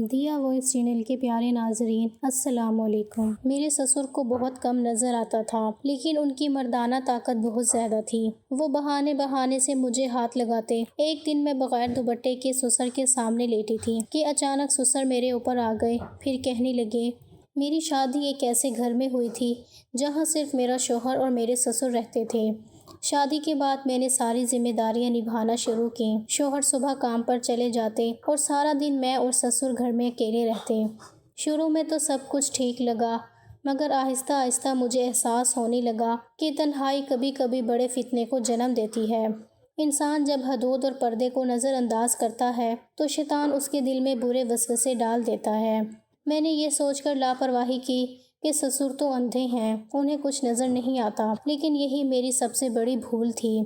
دیا voice channel کے پیارے ناظرین، السلام علیکم۔ میرے سسر کو بہت کم نظر آتا تھا، لیکن ان کی مردانہ طاقت بہت زیادہ تھی۔ وہ بہانے سے مجھے ہاتھ لگاتے۔ ایک دن میں بغیر دوپٹے کے سسر کے سامنے لیٹی تھی کہ اچانک سسر میرے اوپر آ گئے۔ پھر کہنے لگے، میری شادی ایک ایسے گھر میں ہوئی تھی جہاں صرف میرا شوہر اور میرے سسر رہتے تھے۔ شادی کے بعد میں نے ساری ذمہ داریاں نبھانا شروع کیں۔ شوہر صبح کام پر چلے جاتے اور سارا دن میں اور سسر گھر میں اکیلے رہتے۔ شروع میں تو سب کچھ ٹھیک لگا، مگر آہستہ آہستہ مجھے احساس ہونے لگا کہ تنہائی کبھی کبھی بڑے فتنے کو جنم دیتی ہے۔ انسان جب حدود اور پردے کو نظر انداز کرتا ہے تو شیطان اس کے دل میں برے وسوسے ڈال دیتا ہے۔ میں نے یہ سوچ کر لاپرواہی کی کہ سسر تو اندھے ہیں، انہیں کچھ نظر نہیں آتا، لیکن یہی میری سب سے بڑی بھول تھی۔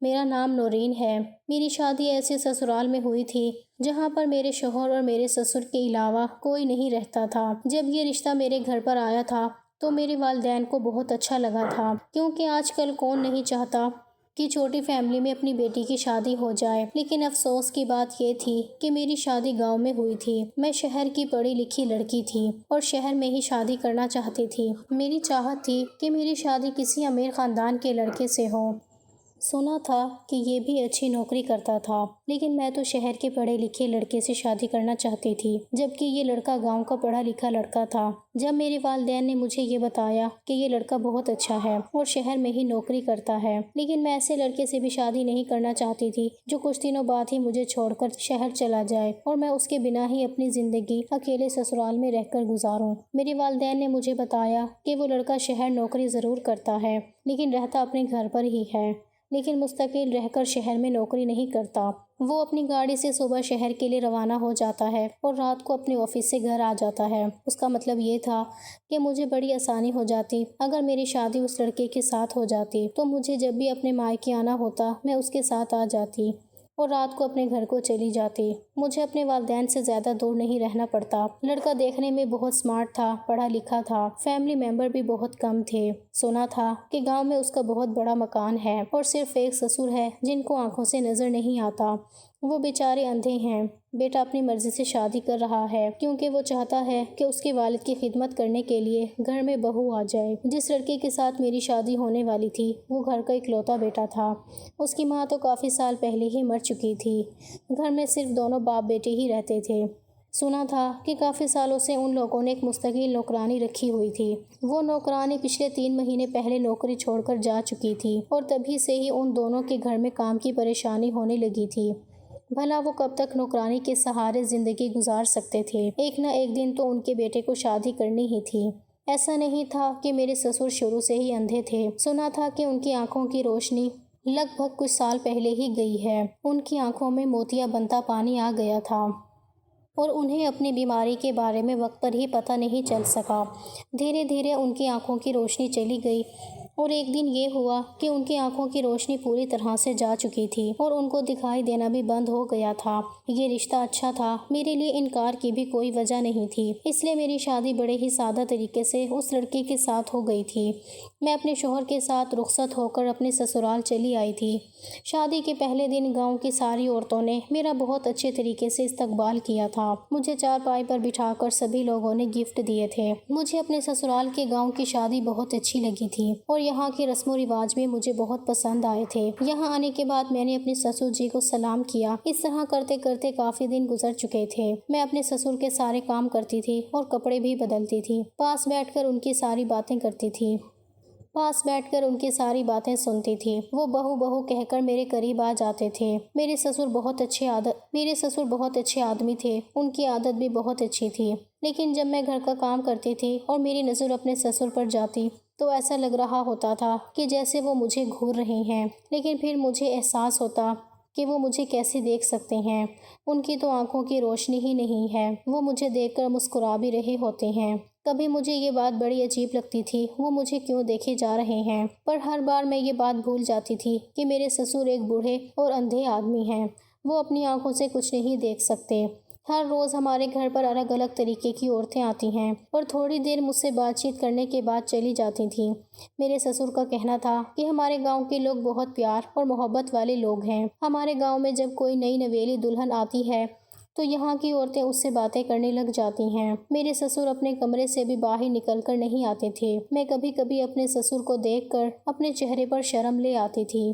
میرا نام نورین ہے۔ میری شادی ایسے سسرال میں ہوئی تھی جہاں پر میرے شوہر اور میرے سسر کے علاوہ کوئی نہیں رہتا تھا۔ جب یہ رشتہ میرے گھر پر آیا تھا تو میرے والدین کو بہت اچھا لگا تھا، کیونکہ آج کل کون نہیں چاہتا کہ چھوٹی فیملی میں اپنی بیٹی کی شادی ہو جائے۔ لیکن افسوس کی بات یہ تھی کہ میری شادی گاؤں میں ہوئی تھی۔ میں شہر کی پڑھی لکھی لڑکی تھی اور شہر میں ہی شادی کرنا چاہتی تھی۔ میری چاہت تھی کہ میری شادی کسی امیر خاندان کے لڑکے سے ہو۔ سنا تھا کہ یہ بھی اچھی نوکری کرتا تھا، لیکن میں تو شہر کے پڑھے لکھے لڑکے سے شادی کرنا چاہتی تھی، جبکہ یہ لڑکا گاؤں کا پڑھا لکھا لڑکا تھا۔ جب میرے والدین نے مجھے یہ بتایا کہ یہ لڑکا بہت اچھا ہے اور شہر میں ہی نوکری کرتا ہے، لیکن میں ایسے لڑکے سے بھی شادی نہیں کرنا چاہتی تھی جو کچھ دنوں بعد ہی مجھے چھوڑ کر شہر چلا جائے اور میں اس کے بنا ہی اپنی زندگی اکیلے سسرال میں رہ کر گزاروں۔ میرے والدین نے مجھے بتایا کہ وہ لڑکا شہر نوکری ضرور کرتا ہے، لیکن رہتا اپنے گھر پر ہی ہے، لیکن مستقل رہ کر شہر میں نوکری نہیں کرتا۔ وہ اپنی گاڑی سے صبح شہر کے لیے روانہ ہو جاتا ہے اور رات کو اپنے آفس سے گھر آ جاتا ہے۔ اس کا مطلب یہ تھا کہ مجھے بڑی آسانی ہو جاتی اگر میری شادی اس لڑکے کے ساتھ ہو جاتی، تو مجھے جب بھی اپنے مائکے آنا ہوتا میں اس کے ساتھ آ جاتی اور رات کو اپنے گھر کو چلی جاتی۔ مجھے اپنے والدین سے زیادہ دور نہیں رہنا پڑتا۔ لڑکا دیکھنے میں بہت سمارٹ تھا، پڑھا لکھا تھا، فیملی ممبر بھی بہت کم تھے۔ سنا تھا کہ گاؤں میں اس کا بہت بڑا مکان ہے اور صرف ایک سسر ہے جن کو آنکھوں سے نظر نہیں آتا۔ وہ بیچارے اندھے ہیں۔ بیٹا اپنی مرضی سے شادی کر رہا ہے کیونکہ وہ چاہتا ہے کہ اس کے والد کی خدمت کرنے کے لیے گھر میں بہو آ جائے۔ جس لڑکے کے ساتھ میری شادی ہونے والی تھی وہ گھر کا اکلوتا بیٹا تھا۔ اس کی ماں تو کافی سال پہلے ہی مر چکی تھی۔ گھر میں صرف دونوں باپ بیٹے ہی رہتے تھے۔ سنا تھا کہ کافی سالوں سے ان لوگوں نے ایک مستقل نوکرانی رکھی ہوئی تھی۔ وہ نوکرانی پچھلے 3 مہینے پہلے نوکری چھوڑ کر جا چکی تھی اور تبھی سے ہی ان دونوں کے گھر میں کام کی پریشانی ہونے لگی تھی۔ بھلا وہ کب تک نوکرانی کے سہارے زندگی گزار سکتے تھے؟ ایک نہ ایک دن تو ان کے بیٹے کو شادی کرنی ہی تھی۔ ایسا نہیں تھا کہ میرے سسر شروع سے ہی اندھے تھے۔ سنا تھا کہ ان کی آنکھوں کی روشنی لگ بھگ کچھ سال پہلے ہی گئی ہے۔ ان کی آنکھوں میں موتیا بنتا پانی آ گیا تھا اور انہیں اپنی بیماری کے بارے میں وقت پر ہی پتہ نہیں چل سکا۔ دھیرے دھیرے ان کی آنکھوں کی روشنی چلی گئی اور ایک دن یہ ہوا کہ ان کی آنکھوں کی روشنی پوری طرح سے جا چکی تھی اور ان کو دکھائی دینا بھی بند ہو گیا تھا۔ یہ رشتہ اچھا تھا، میرے لیے انکار کی بھی کوئی وجہ نہیں تھی، اس لیے میری شادی بڑے ہی سادہ طریقے سے اس لڑکے کے ساتھ ہو گئی تھی۔ میں اپنے شوہر کے ساتھ رخصت ہو کر اپنے سسرال چلی آئی تھی۔ شادی کے پہلے دن گاؤں کی ساری عورتوں نے میرا بہت اچھے طریقے سے استقبال کیا تھا۔ مجھے چارپائی پر بٹھا کر سبھی لوگوں نے گفٹ دیے تھے۔ مجھے اپنے سسرال کے گاؤں کی شادی بہت اچھی لگی تھی اور یہاں کے رسم و رواج بھی مجھے بہت پسند آئے تھے۔ یہاں آنے کے بعد میں نے اپنے سسر جی کو سلام کیا۔ اس طرح کرتے کرتے کافی دن گزر چکے تھے۔ میں اپنے سسر کے سارے کام کرتی تھی اور کپڑے بھی بدلتی تھی۔ پاس بیٹھ کر ان کی ساری باتیں کرتی تھی، پاس بیٹھ کر ان کی ساری باتیں سنتی تھی۔ وہ بہو بہو کہہ کر میرے قریب آ جاتے تھے۔ میرے سسر بہت اچھے آدمی تھے، ان کی عادت بھی بہت اچھی تھی، لیکن جب میں گھر کا کام کرتی تھی اور میری نظر اپنے سسر پر جاتی تو ایسا لگ رہا ہوتا تھا کہ جیسے وہ مجھے گھور رہے ہیں، لیکن پھر مجھے احساس ہوتا کہ وہ مجھے کیسے دیکھ سکتے ہیں؟ ان کی تو آنکھوں کی روشنی ہی نہیں ہے، وہ مجھے دیکھ کر مسکرا بھی رہے ہوتے ہیں۔ کبھی مجھے یہ بات بڑی عجیب لگتی تھی، وہ مجھے کیوں دیکھے جا رہے ہیں؟ پر ہر بار میں یہ بات بھول جاتی تھی کہ میرے سسر ایک بوڑھے اور اندھے آدمی ہیں، وہ اپنی آنکھوں سے کچھ نہیں دیکھ سکتے۔ ہر روز ہمارے گھر پر الگ الگ طریقے کی عورتیں آتی ہیں اور تھوڑی دیر مجھ سے بات چیت کرنے کے بعد چلی جاتی تھیں۔ میرے سسر کا کہنا تھا کہ ہمارے گاؤں کے لوگ بہت پیار اور محبت والے لوگ ہیں۔ ہمارے گاؤں میں جب کوئی نئی نویلی دلہن آتی ہے تو یہاں کی عورتیں اس سے باتیں کرنے لگ جاتی ہیں۔ میرے سسر اپنے کمرے سے بھی باہر نکل کر نہیں آتے تھے۔ میں کبھی کبھی اپنے سسر کو دیکھ کر اپنے چہرے پر شرم لے آتی تھی۔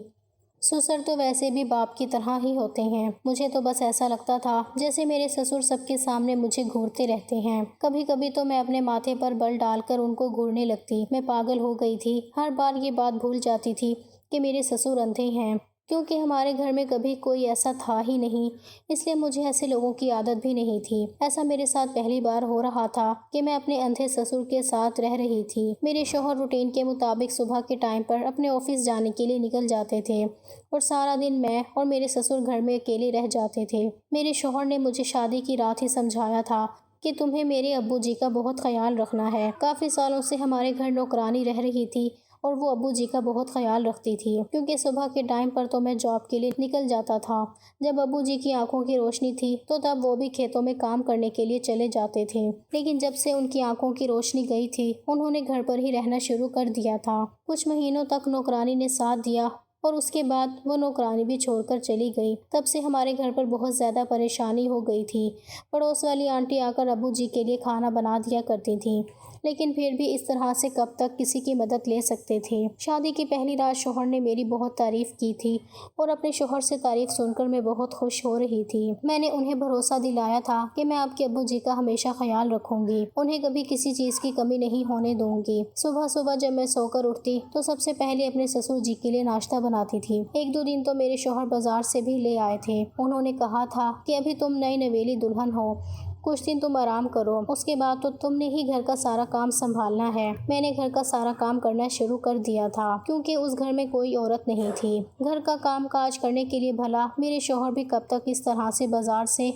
سسر تو ویسے بھی باپ کی طرح ہی ہوتے ہیں۔ مجھے تو بس ایسا لگتا تھا جیسے میرے سسر سب کے سامنے مجھے گھورتے رہتے ہیں۔ کبھی کبھی تو میں اپنے ماتھے پر بل ڈال کر ان کو گھورنے لگتی۔ میں پاگل ہو گئی تھی۔ ہر بار یہ بات بھول جاتی تھی کہ میرے سسر اندھے ہیں، کیونکہ ہمارے گھر میں کبھی کوئی ایسا تھا ہی نہیں، اس لیے مجھے ایسے لوگوں کی عادت بھی نہیں تھی۔ ایسا میرے ساتھ پہلی بار ہو رہا تھا کہ میں اپنے اندھے سسر کے ساتھ رہ رہی تھی۔ میرے شوہر روٹین کے مطابق صبح کے ٹائم پر اپنے آفس جانے کے لیے نکل جاتے تھے اور سارا دن میں اور میرے سسر گھر میں اکیلے رہ جاتے تھے۔ میرے شوہر نے مجھے شادی کی رات ہی سمجھایا تھا کہ تمہیں میرے ابو جی کا بہت خیال رکھنا ہے۔ کافی سالوں سے ہمارے گھر نوکرانی رہ رہی تھی اور وہ ابو جی کا بہت خیال رکھتی تھی، کیونکہ صبح کے ٹائم پر تو میں جاب کے لیے نکل جاتا تھا۔ جب ابو جی کی آنکھوں کی روشنی تھی تو تب وہ بھی کھیتوں میں کام کرنے کے لیے چلے جاتے تھے، لیکن جب سے ان کی آنکھوں کی روشنی گئی تھی انہوں نے گھر پر ہی رہنا شروع کر دیا تھا۔ کچھ مہینوں تک نوکرانی نے ساتھ دیا اور اس کے بعد وہ نوکرانی بھی چھوڑ کر چلی گئی۔ تب سے ہمارے گھر پر بہت زیادہ پریشانی ہو گئی تھی۔ پڑوس والی آنٹی آ کر ابو جی کے لیے کھانا بنا دیا کرتی تھیں، لیکن پھر بھی اس طرح سے کب تک کسی کی مدد لے سکتے تھے۔ شادی کی پہلی رات شوہر نے میری بہت تعریف کی تھی اور اپنے شوہر سے تعریف سن کر میں بہت خوش ہو رہی تھی۔ میں نے انہیں بھروسہ دلایا تھا کہ میں آپ کے ابو جی کا ہمیشہ خیال رکھوں گی، انہیں کبھی کسی چیز کی کمی نہیں ہونے دوں گی۔ صبح صبح جب میں سو کر اٹھتی تو سب سے پہلے اپنے سسر جی کے لیے ناشتہ بناتی تھی۔ ایک دو دن تو میرے شوہر بازار سے بھی لے آئے تھے۔ انہوں نے کہا تھا کہ ابھی تم نئی نویلی دلہن ہو، کچھ دن تم آرام کرو، اس کے بعد تو تم نے ہی گھر کا سارا کام سنبھالنا ہے۔ میں نے گھر کا سارا کام کرنا شروع کر دیا تھا، کیونکہ اس گھر میں کوئی عورت نہیں تھی۔ گھر کا کام کاج کرنے کے لیے بھلا میرے شوہر بھی کب تک اس طرح سے بازار سے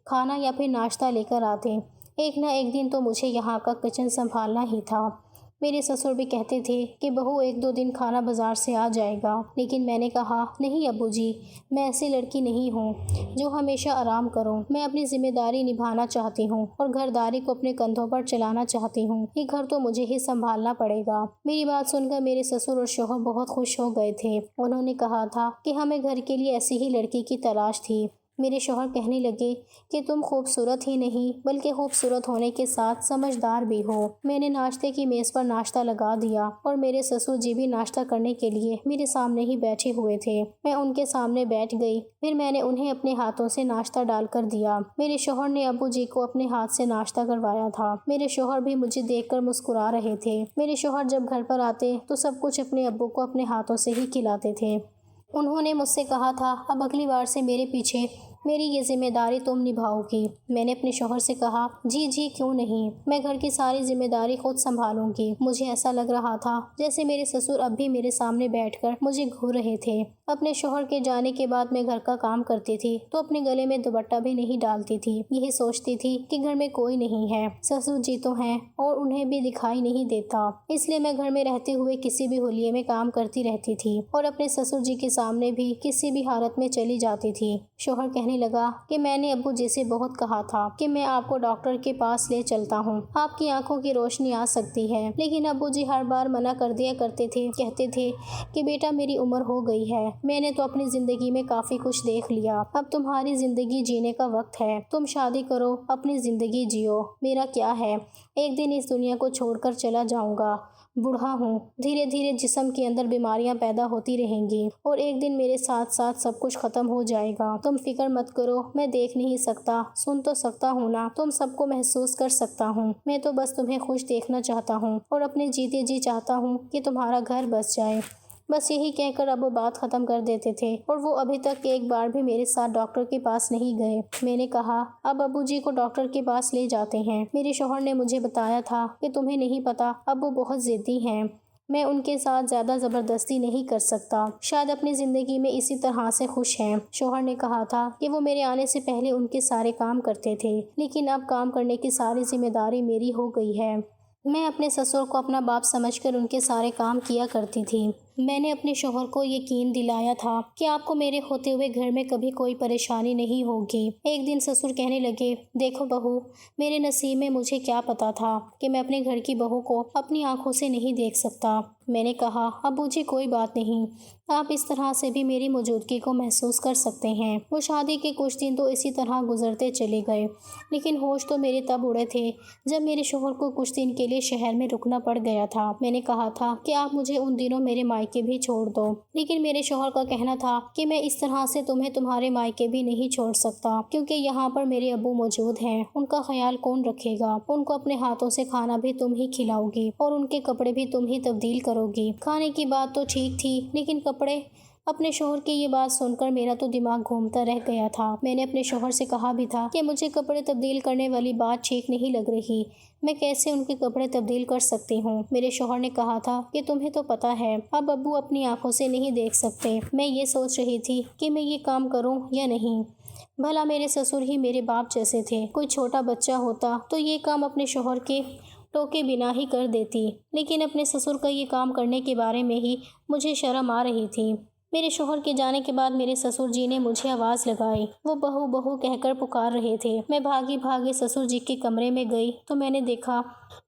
کھانا یا پھر ناشتہ لے کر آتے۔ ایک نہ ایک دن تو مجھے یہاں کا کچن سنبھالنا ہی تھا۔ میرے سسر بھی کہتے تھے کہ بہو ایک دو دن کھانا بازار سے آ جائے گا، لیکن میں نے کہا نہیں ابو جی، میں ایسی لڑکی نہیں ہوں جو ہمیشہ آرام کروں۔ میں اپنی ذمہ داری نبھانا چاہتی ہوں اور گھرداری کو اپنے کندھوں پر چلانا چاہتی ہوں۔ یہ گھر تو مجھے ہی سنبھالنا پڑے گا۔ میری بات سن کر میرے سسر اور شوہر بہت خوش ہو گئے تھے۔ انہوں نے کہا تھا کہ ہمیں گھر کے لیے ایسی ہی لڑکی کی تلاش تھی۔ میرے شوہر کہنے لگے کہ تم خوبصورت ہی نہیں بلکہ خوبصورت ہونے کے ساتھ سمجھدار بھی ہو۔ میں نے ناشتے کی میز پر ناشتہ لگا دیا اور میرے سسر جی بھی ناشتہ کرنے کے لیے میرے سامنے ہی بیٹھے ہوئے تھے۔ میں ان کے سامنے بیٹھ گئی، پھر میں نے انہیں اپنے ہاتھوں سے ناشتہ ڈال کر دیا۔ میرے شوہر نے ابو جی کو اپنے ہاتھ سے ناشتہ کروایا تھا۔ میرے شوہر بھی مجھے دیکھ کر مسکرا رہے تھے۔ میرے شوہر جب گھر پر آتے تو سب کچھ اپنے ابو کو اپنے ہاتھوں سے ہی کھلاتے تھے۔ انہوں نے مجھ سے کہا تھا اب اگلی بار سے میرے پیچھے میری یہ ذمہ داری تم نبھاؤ گی۔ میں نے اپنے شوہر سے کہا جی کیوں نہیں، میں گھر کی ساری ذمہ داری خود سنبھالوں گی۔ مجھے ایسا لگ رہا تھا جیسے میرے سسر اب بھی میرے سامنے بیٹھ کر مجھے گھور رہے تھے۔ اپنے شوہر کے جانے کے بعد میں گھر کا کام کرتی تھی تو اپنے گلے میں دوپٹہ بھی نہیں ڈالتی تھی۔ یہی سوچتی تھی کہ گھر میں کوئی نہیں ہے، سسر جی تو ہیں اور انہیں بھی دکھائی نہیں دیتا، اس لیے میں گھر میں رہتے ہوئے کسی بھی حلیے میں کام کرتی رہتی تھی اور اپنے سسر جی کے سامنے بھی کسی بھی حالت میں چلی جاتی تھی۔ شوہر کہنے لگا کہ میں نے ابو جی سے بہت کہا تھا کہ میں آپ کو ڈاکٹر کے پاس لے چلتا ہوں، آپ کی آنکھوں کی روشنی آ سکتی ہے، لیکن ابو جی ہر بار منع کر دیا کرتے تھے، کہتے تھے کہ بیٹا میری عمر ہو گئی ہے، میں نے تو اپنی زندگی میں کافی کچھ دیکھ لیا، اب تمہاری زندگی جینے کا وقت ہے، تم شادی کرو، اپنی زندگی جیو، میرا کیا ہے، ایک دن اس دنیا کو چھوڑ کر چلا جاؤں گا، بوڑھا ہوں، دھیرے دھیرے جسم کے اندر بیماریاں پیدا ہوتی رہیں گی اور ایک دن میرے ساتھ ساتھ سب کچھ ختم ہو جائے گا، تم فکر مت کرو، میں دیکھ نہیں سکتا، سن تو سکتا ہوں نا، تم سب کو محسوس کر سکتا ہوں، میں تو بس تمہیں خوش دیکھنا چاہتا ہوں اور اپنے جیتے جی چاہتا ہوں کہ تمہارا گھر بس جائے۔ بس یہی کہہ کر اب وہ بات ختم کر دیتے تھے اور وہ ابھی تک ایک بار بھی میرے ساتھ ڈاکٹر کے پاس نہیں گئے۔ میں نے کہا اب ابو جی کو ڈاکٹر کے پاس لے جاتے ہیں۔ میرے شوہر نے مجھے بتایا تھا کہ تمہیں نہیں پتا اب وہ بہت ضدی ہیں، میں ان کے ساتھ زیادہ زبردستی نہیں کر سکتا، شاید اپنی زندگی میں اسی طرح سے خوش ہیں۔ شوہر نے کہا تھا کہ وہ میرے آنے سے پہلے ان کے سارے کام کرتے تھے، لیکن اب کام کرنے کی ساری ذمہ داری میری ہو گئی ہے۔ میں اپنے سسر کو اپنا باپ سمجھ کر ان کے سارے کام کیا کرتی تھی۔ میں نے اپنے شوہر کو یقین دلایا تھا کہ آپ کو میرے ہوتے ہوئے گھر میں کبھی کوئی پریشانی نہیں ہوگی۔ ایک دن سسر کہنے لگے دیکھو بہو، میرے نصیب میں مجھے کیا پتا تھا کہ میں اپنے گھر کی بہو کو اپنی آنکھوں سے نہیں دیکھ سکتا۔ میں نے کہا ابو جی کوئی بات نہیں، آپ اس طرح سے بھی میری موجودگی کو محسوس کر سکتے ہیں۔ وہ شادی کے کچھ دن تو اسی طرح گزرتے چلے گئے، لیکن ہوش تو میرے تب اڑے تھے جب میرے شوہر کو کچھ دن کے لیے شہر میں رکنا پڑ گیا تھا۔ میں نے کہا تھا کہ آپ مجھے ان دنوں میرے مائکے بھی چھوڑ دو، لیکن میرے شوہر کا کہنا تھا کہ میں اس طرح سے تمہیں تمہارے مائکے بھی نہیں چھوڑ سکتا، کیونکہ یہاں پر میرے ابو موجود ہیں، ان کا خیال کون رکھے گا؟ ان کو اپنے ہاتھوں سے کھانا بھی تم ہی کھلاؤ گی اور ان کے کپڑے بھی تم ہی تبدیل کرو گی۔ کھانے کی بات تو ٹھیک تھی، لیکن کپڑے؟ اپنے شوہر کی یہ بات سن کر میرا تو دماغ گھومتا رہ گیا تھا۔ میں نے اپنے شوہر سے کہا بھی تھا کہ مجھے کپڑے تبدیل کرنے والی بات ٹھیک نہیں لگ رہی، میں کیسے ان کے کپڑے تبدیل کر سکتی ہوں؟ میرے شوہر نے کہا تھا کہ تمہیں تو پتہ ہے اب ابو اپنی آنکھوں سے نہیں دیکھ سکتے۔ میں یہ سوچ رہی تھی کہ میں یہ کام کروں یا نہیں۔ بھلا میرے سسر ہی میرے باپ جیسے تھے، کوئی چھوٹا بچہ ہوتا تو یہ کام اپنے شوہر کے ٹوکے بنا ہی کر دیتی، لیکن اپنے سسر کا یہ کام کرنے کے بارے میں ہی مجھے شرم آ رہی تھی۔ میرے شوہر کے جانے کے بعد میرے سسر جی نے مجھے آواز لگائی، وہ بہو بہو کہہ کر پکار رہے تھے۔ میں بھاگی بھاگی سسر جی کے کمرے میں گئی تو میں نے دیکھا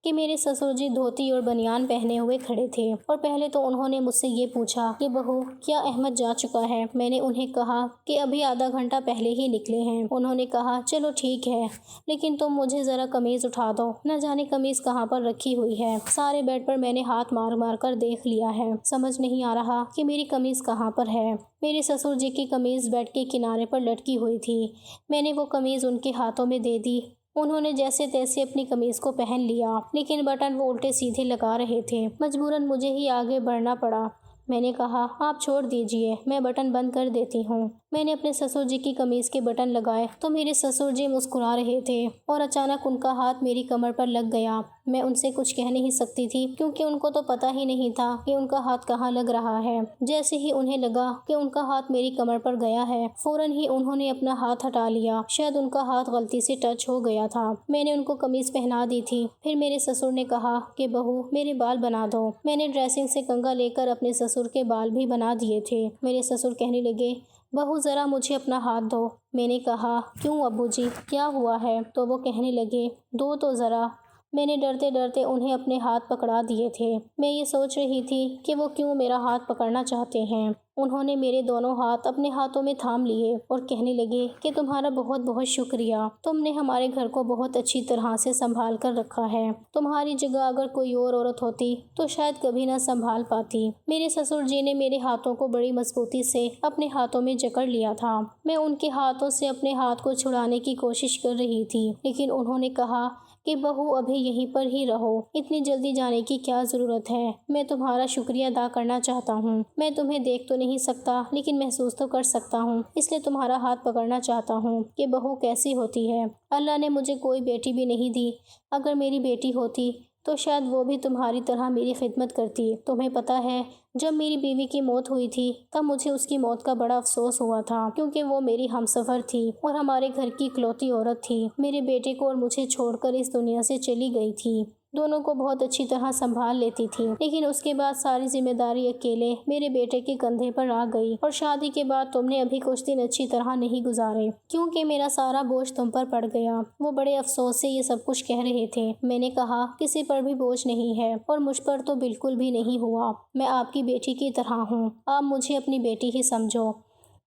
کہ میرے سسر جی دھوتی اور بنیان پہنے ہوئے کھڑے تھے، اور پہلے تو انہوں نے مجھ سے یہ پوچھا کہ بہو کیا احمد جا چکا ہے؟ میں نے انہیں کہا کہ ابھی آدھا گھنٹہ پہلے ہی نکلے ہیں۔ انہوں نے کہا چلو ٹھیک ہے، لیکن تم مجھے ذرا قمیض اٹھا دو، نہ جانے قمیض کہاں پر رکھی ہوئی ہے۔ سارے بیڈ پر میں نے ہاتھ مار مار کر دیکھ لیا ہے، سمجھ نہیں آ رہا کہ میری قمیض کہاں پر ہے۔ میرے سسر جی کی قمیض بیڈ کے کنارے پر لٹکی ہوئی تھی۔ میں نے وہ قمیض ان کے ہاتھوں میں دے دی۔ انہوں نے جیسے تیسے اپنی قمیض کو پہن لیا، لیکن بٹن وہ الٹے سیدھے لگا رہے تھے۔ مجبوراً مجھے ہی آگے بڑھنا پڑا۔ میں نے کہا آپ چھوڑ دیجئے، میں بٹن بند کر دیتی ہوں۔ میں نے اپنے سسر جی کی قمیض کے بٹن لگائے تو میرے سسر جی مسکرا رہے تھے، اور اچانک ان کا ہاتھ میری کمر پر لگ گیا۔ میں ان سے کچھ کہہ نہیں سکتی تھی، کیونکہ ان کو تو پتہ ہی نہیں تھا کہ ان کا ہاتھ کہاں لگ رہا ہے۔ جیسے ہی انہیں لگا کہ ان کا ہاتھ میری کمر پر گیا ہے، فوراً ہی انہوں نے اپنا ہاتھ ہٹا لیا۔ شاید ان کا ہاتھ غلطی سے ٹچ ہو گیا تھا۔ میں نے ان کو قمیض پہنا دی تھی۔ پھر میرے سسر نے کہا کہ بہو میرے بال بنا دو۔ میں نے ڈریسنگ سے کنگھا لے کر اپنے سسر کے بال بھی بنا دیے تھے۔ میرے سسر کہنے لگے بہو ذرا مجھے اپنا ہاتھ دو۔ میں نے کہا کیوں ابو جی کیا ہوا ہے؟ تو وہ کہنے لگے دو تو ذرا۔ میں نے ڈرتے ڈرتے انہیں اپنے ہاتھ پکڑا دیے تھے۔ میں یہ سوچ رہی تھی کہ وہ کیوں میرا ہاتھ پکڑنا چاہتے ہیں۔ انہوں نے میرے دونوں ہاتھ اپنے ہاتھوں میں تھام لیے اور کہنے لگے کہ تمہارا بہت بہت شکریہ، تم نے ہمارے گھر کو بہت اچھی طرح سے سنبھال کر رکھا ہے۔ تمہاری جگہ اگر کوئی اور عورت ہوتی تو شاید کبھی نہ سنبھال پاتی۔ میرے سسر جی نے میرے ہاتھوں کو بڑی مضبوطی سے اپنے ہاتھوں میں جکڑ لیا تھا۔ میں ان کے ہاتھوں سے اپنے ہاتھ کو چھڑانے کی کوشش کر رہی تھی، لیکن انہوں نے کہا کہ بہو ابھی یہیں پر ہی رہو، اتنی جلدی جانے کی کیا ضرورت ہے؟ میں تمہارا شکریہ ادا کرنا چاہتا ہوں۔ میں تمہیں دیکھ تو نہیں سکتا، لیکن محسوس تو کر سکتا ہوں، اس لیے تمہارا ہاتھ پکڑنا چاہتا ہوں کہ بہو کیسی ہوتی ہے۔ اللہ نے مجھے کوئی بیٹی بھی نہیں دی، اگر میری بیٹی ہوتی تو شاید وہ بھی تمہاری طرح میری خدمت کرتی۔ تمہیں پتہ ہے جب میری بیوی کی موت ہوئی تھی تب مجھے اس کی موت کا بڑا افسوس ہوا تھا، کیونکہ وہ میری ہمسفر تھی اور ہمارے گھر کی اکلوتی عورت تھی۔ میرے بیٹے کو اور مجھے چھوڑ کر اس دنیا سے چلی گئی تھی۔ دونوں کو بہت اچھی طرح سنبھال لیتی تھی، لیکن اس کے بعد ساری ذمہ داری اکیلے میرے بیٹے کے کندھے پر آ گئی، اور شادی کے بعد تم نے ابھی کچھ دن اچھی طرح نہیں گزارے، کیونکہ میرا سارا بوجھ تم پر پڑ گیا۔ وہ بڑے افسوس سے یہ سب کچھ کہہ رہے تھے۔ میں نے کہا کسی پر بھی بوجھ نہیں ہے، اور مجھ پر تو بالکل بھی نہیں ہوا۔ میں آپ کی بیٹی کی طرح ہوں، آپ مجھے اپنی بیٹی ہی سمجھو۔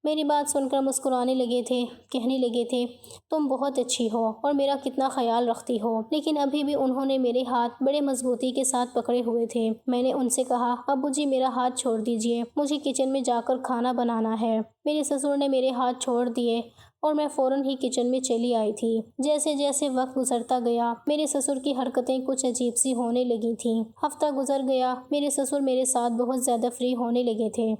میری بات سن کر مسکرانے لگے تھے، کہنے لگے تھے تم بہت اچھی ہو اور میرا کتنا خیال رکھتی ہو، لیکن ابھی بھی انہوں نے میرے ہاتھ بڑے مضبوطی کے ساتھ پکڑے ہوئے تھے۔ میں نے ان سے کہا ابو جی میرا ہاتھ چھوڑ دیجئے، مجھے کچن میں جا کر کھانا بنانا ہے۔ میرے سسر نے میرے ہاتھ چھوڑ دیے اور میں فوراً ہی کچن میں چلی آئی تھی۔ جیسے جیسے وقت گزرتا گیا میرے سسر کی حرکتیں کچھ عجیب سی ہونے لگی تھیں۔ ہفتہ گزر گیا، میرے سسر میرے ساتھ بہت زیادہ فری ہونے لگے تھے۔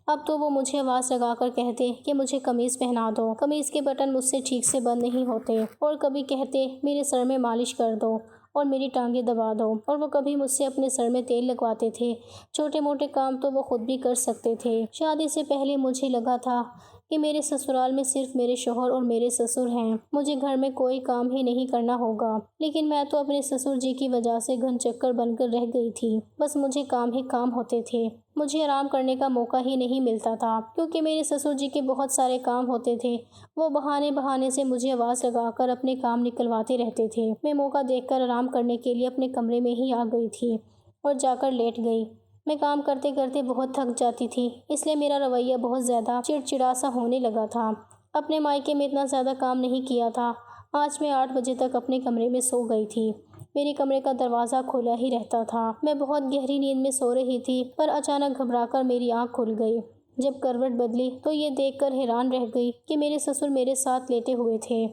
اب تو وہ مجھے آواز لگا کر کہتے کہ مجھے قمیض پہنا دو، قمیض کے بٹن مجھ سے ٹھیک سے بند نہیں ہوتے، اور کبھی کہتے میرے سر میں مالش کر دو اور میری ٹانگیں دبا دو، اور وہ کبھی مجھ سے اپنے سر میں تیل لگواتے تھے۔ چھوٹے موٹے کام تو وہ خود بھی کر سکتے تھے۔ شادی سے پہلے مجھے لگا تھا کہ میرے سسرال میں صرف میرے شوہر اور میرے سسر ہیں، مجھے گھر میں کوئی کام ہی نہیں کرنا ہوگا، لیکن میں تو اپنے سسر جی کی وجہ سے گھن چکر بن کر رہ گئی تھی۔ بس مجھے کام ہی کام ہوتے تھے، مجھے آرام کرنے کا موقع ہی نہیں ملتا تھا، کیونکہ میرے سسر جی کے بہت سارے کام ہوتے تھے۔ وہ بہانے سے مجھے آواز لگا کر اپنے کام نکلواتے رہتے تھے۔ میں موقع دیکھ کر آرام کرنے کے لیے اپنے کمرے میں ہی آ گئی تھی اور جا کر لیٹ گئی۔ میں کام کرتے کرتے بہت تھک جاتی تھی، اس لیے میرا رویہ بہت زیادہ چڑچڑا سا ہونے لگا تھا۔ اپنے مائکے میں اتنا زیادہ کام نہیں کیا تھا۔ آج میں 8 بجے تک اپنے کمرے میں سو گئی تھی۔ میرے کمرے کا دروازہ کھلا ہی رہتا تھا۔ میں بہت گہری نیند میں سو رہی تھی، پر اچانک گھبرا کر میری آنکھ کھل گئی۔ جب کروٹ بدلی تو یہ دیکھ کر حیران رہ گئی کہ میرے سسر میرے ساتھ لیٹے ہوئے تھے۔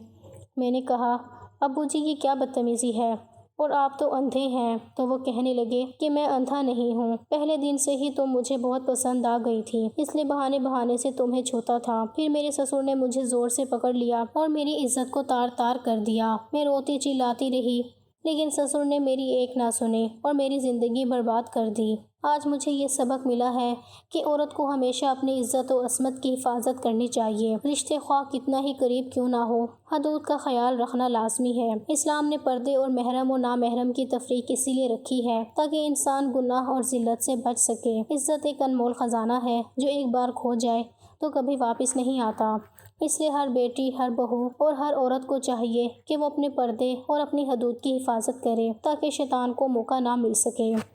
میں نے کہا، ابو جی کی کیا بدتمیزی ہے، اور آپ تو اندھے ہیں۔ تو وہ کہنے لگے کہ میں اندھا نہیں ہوں، پہلے دن سے ہی تم مجھے بہت پسند آ گئی تھی، اس لیے بہانے بہانے سے تمہیں چھوتا تھا۔ پھر میرے سسر نے مجھے زور سے پکڑ لیا اور میری عزت کو تار تار کر دیا۔ میں روتی چلاتی رہی، لیکن سسر نے میری ایک نہ سنی اور میری زندگی برباد کر دی۔ آج مجھے یہ سبق ملا ہے کہ عورت کو ہمیشہ اپنی عزت و عصمت کی حفاظت کرنی چاہیے، رشتے خواہ کتنا ہی قریب کیوں نہ ہو۔ حدود کا خیال رکھنا لازمی ہے۔ اسلام نے پردے اور محرم و نامحرم کی تفریق اسی لیے رکھی ہے تاکہ انسان گناہ اور ذلت سے بچ سکے۔ عزت ایک انمول خزانہ ہے جو ایک بار کھو جائے تو کبھی واپس نہیں آتا۔ اس لیے ہر بیٹی، ہر بہو اور ہر عورت کو چاہیے کہ وہ اپنے پردے اور اپنی حدود کی حفاظت کرے تاکہ شیطان کو موقع نہ مل سکے۔